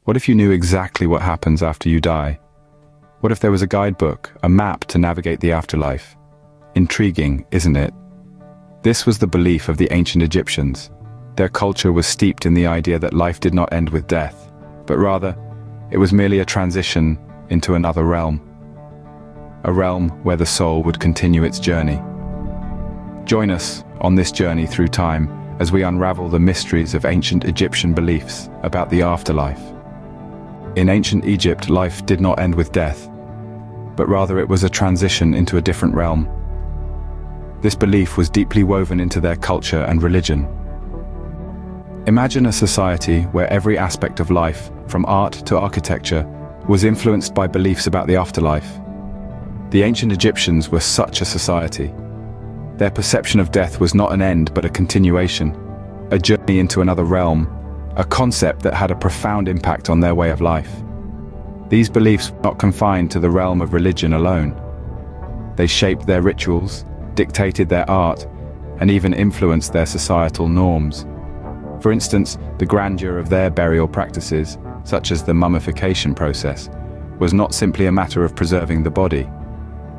What if you knew exactly what happens after you die? What if there was a guidebook, a map to navigate the afterlife? Intriguing, isn't it? This was the belief of the ancient Egyptians. Their culture was steeped in the idea that life did not end with death, but rather, it was merely a transition into another realm. A realm where the soul would continue its journey. Join us on this journey through time as we unravel the mysteries of ancient Egyptian beliefs about the afterlife. In ancient Egypt, life did not end with death, but rather it was a transition into a different realm. This belief was deeply woven into their culture and religion. Imagine a society where every aspect of life, from art to architecture, was influenced by beliefs about the afterlife. The ancient Egyptians were such a society. Their perception of death was not an end but a continuation, a journey into another realm, a concept that had a profound impact on their way of life. These beliefs were not confined to the realm of religion alone. They shaped their rituals, dictated their art, and even influenced their societal norms. For instance, the grandeur of their burial practices, such as the mummification process, was not simply a matter of preserving the body.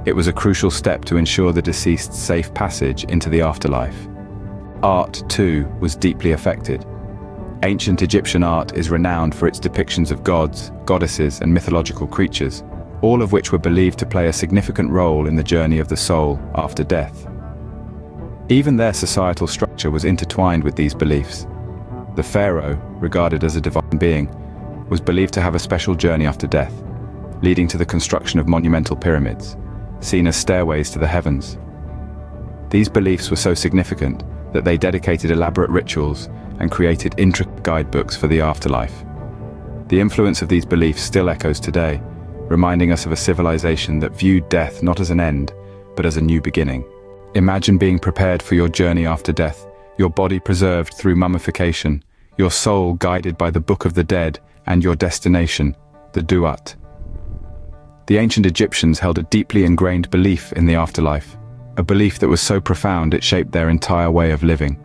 It was a crucial step to ensure the deceased's safe passage into the afterlife. Art, too, was deeply affected. Ancient Egyptian art is renowned for its depictions of gods, goddesses, and mythological creatures, all of which were believed to play a significant role in the journey of the soul after death. Even their societal structure was intertwined with these beliefs. The pharaoh, regarded as a divine being, was believed to have a special journey after death, leading to the construction of monumental pyramids, seen as stairways to the heavens. These beliefs were so significant that they dedicated elaborate rituals and created intricate guidebooks for the afterlife. The influence of these beliefs still echoes today, reminding us of a civilization that viewed death not as an end, but as a new beginning. Imagine being prepared for your journey after death, your body preserved through mummification, your soul guided by the Book of the Dead, and your destination, the Duat. The ancient Egyptians held a deeply ingrained belief in the afterlife, a belief that was so profound it shaped their entire way of living.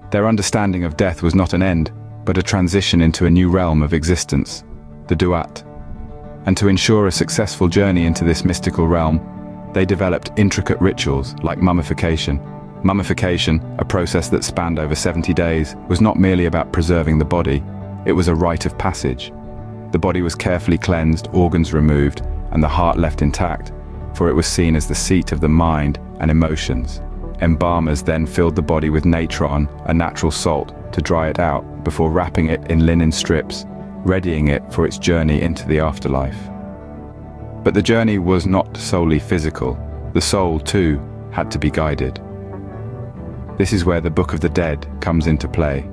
Their understanding of death was not an end, but a transition into a new realm of existence, the Duat. And to ensure a successful journey into this mystical realm, they developed intricate rituals like mummification. Mummification, a process that spanned over 70 days, was not merely about preserving the body, it was a rite of passage. The body was carefully cleansed, organs removed, and the heart left intact, for it was seen as the seat of the mind and emotions. Embalmers then filled the body with natron, a natural salt, to dry it out before wrapping it in linen strips, readying it for its journey into the afterlife. But the journey was not solely physical. The soul, too, had to be guided. This is where the Book of the Dead comes into play.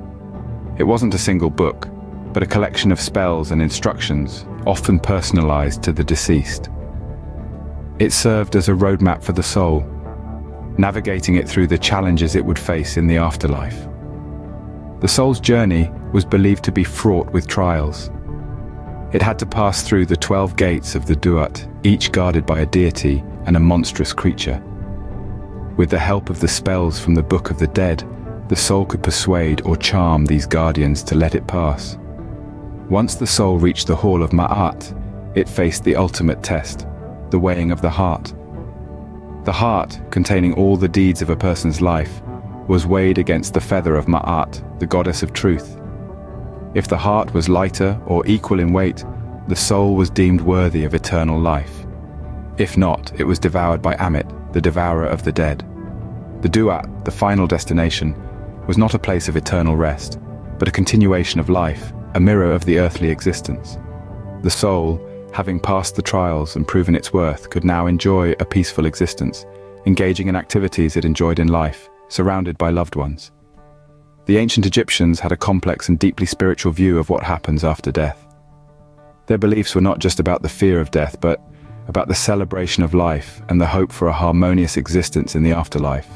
It wasn't a single book, but a collection of spells and instructions, often personalized to the deceased. It served as a roadmap for the soul, navigating it through the challenges it would face in the afterlife. The soul's journey was believed to be fraught with trials. It had to pass through the 12 gates of the Duat, each guarded by a deity and a monstrous creature. With the help of the spells from the Book of the Dead, the soul could persuade or charm these guardians to let it pass. Once the soul reached the Hall of Ma'at, it faced the ultimate test, the weighing of the heart. The heart, containing all the deeds of a person's life, was weighed against the feather of Ma'at, the goddess of truth. If the heart was lighter or equal in weight, the soul was deemed worthy of eternal life. If not, it was devoured by Amit, the devourer of the dead. The Duat, the final destination, was not a place of eternal rest, but a continuation of life, a mirror of the earthly existence. The soul, having passed the trials and proven its worth, could now enjoy a peaceful existence, engaging in activities it enjoyed in life, surrounded by loved ones. The ancient Egyptians had a complex and deeply spiritual view of what happens after death. Their beliefs were not just about the fear of death, but about the celebration of life and the hope for a harmonious existence in the afterlife.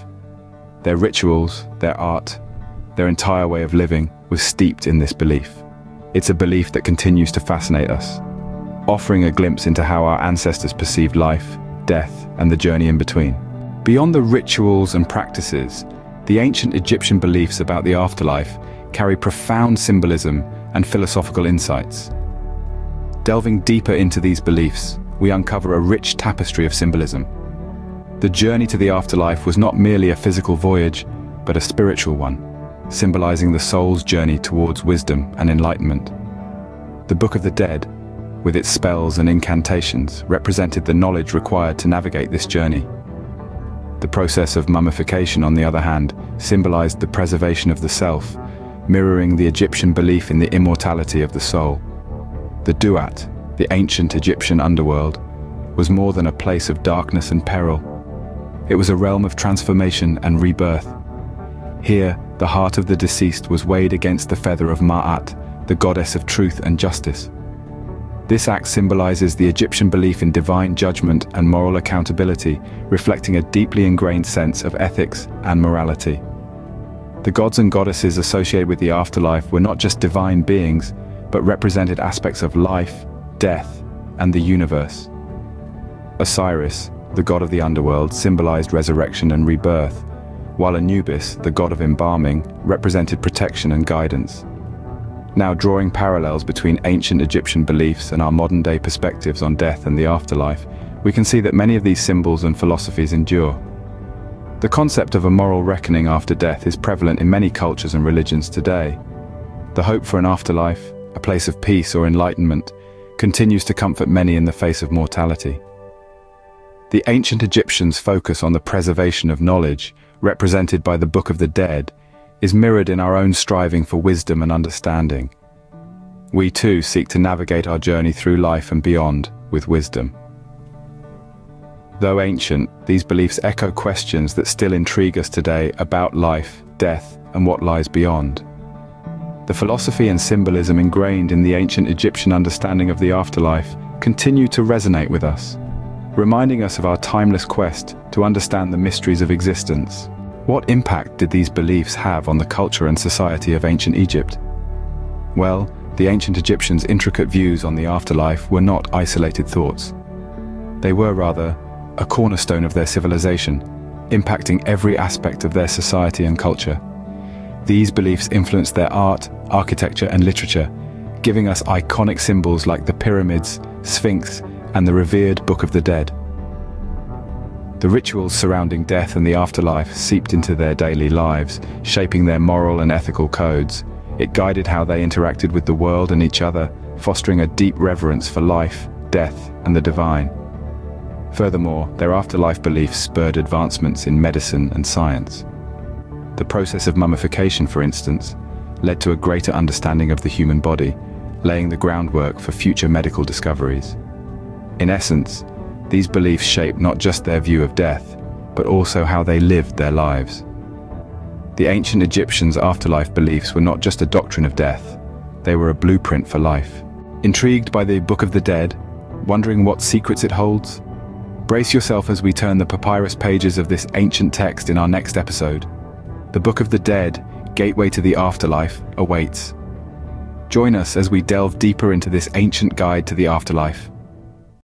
Their rituals, their art, their entire way of living was steeped in this belief. It's a belief that continues to fascinate us, offering a glimpse into how our ancestors perceived life, death, and the journey in between. Beyond the rituals and practices, the ancient Egyptian beliefs about the afterlife carry profound symbolism and philosophical insights. Delving deeper into these beliefs, we uncover a rich tapestry of symbolism. The journey to the afterlife was not merely a physical voyage, but a spiritual one, symbolizing the soul's journey towards wisdom and enlightenment. The Book of the Dead, with its spells and incantations, represented the knowledge required to navigate this journey. The process of mummification, on the other hand, symbolized the preservation of the self, mirroring the Egyptian belief in the immortality of the soul. The Duat, the ancient Egyptian underworld, was more than a place of darkness and peril. It was a realm of transformation and rebirth. Here, the heart of the deceased was weighed against the feather of Ma'at, the goddess of truth and justice. This act symbolizes the Egyptian belief in divine judgment and moral accountability, reflecting a deeply ingrained sense of ethics and morality. The gods and goddesses associated with the afterlife were not just divine beings, but represented aspects of life, death, and the universe. Osiris, the god of the underworld, symbolized resurrection and rebirth, while Anubis, the god of embalming, represented protection and guidance. Now, drawing parallels between ancient Egyptian beliefs and our modern-day perspectives on death and the afterlife, we can see that many of these symbols and philosophies endure. The concept of a moral reckoning after death is prevalent in many cultures and religions today. The hope for an afterlife, a place of peace or enlightenment, continues to comfort many in the face of mortality. The ancient Egyptians' focus on the preservation of knowledge, represented by the Book of the Dead, is mirrored in our own striving for wisdom and understanding. We too seek to navigate our journey through life and beyond with wisdom. Though ancient, these beliefs echo questions that still intrigue us today about life, death, and what lies beyond. The philosophy and symbolism ingrained in the ancient Egyptian understanding of the afterlife continue to resonate with us, reminding us of our timeless quest to understand the mysteries of existence. What impact did these beliefs have on the culture and society of ancient Egypt? Well, the ancient Egyptians' intricate views on the afterlife were not isolated thoughts. They were rather a cornerstone of their civilization, impacting every aspect of their society and culture. These beliefs influenced their art, architecture, and literature, giving us iconic symbols like the pyramids, Sphinx, and the revered Book of the Dead. The rituals surrounding death and the afterlife seeped into their daily lives, shaping their moral and ethical codes. It guided how they interacted with the world and each other, fostering a deep reverence for life, death, and the divine. Furthermore, their afterlife beliefs spurred advancements in medicine and science. The process of mummification, for instance, led to a greater understanding of the human body, laying the groundwork for future medical discoveries. In essence, these beliefs shaped not just their view of death, but also how they lived their lives. The ancient Egyptians' afterlife beliefs were not just a doctrine of death, they were a blueprint for life. Intrigued by the Book of the Dead, wondering what secrets it holds? Brace yourself as we turn the papyrus pages of this ancient text in our next episode. The Book of the Dead, Gateway to the Afterlife, awaits. Join us as we delve deeper into this ancient guide to the afterlife.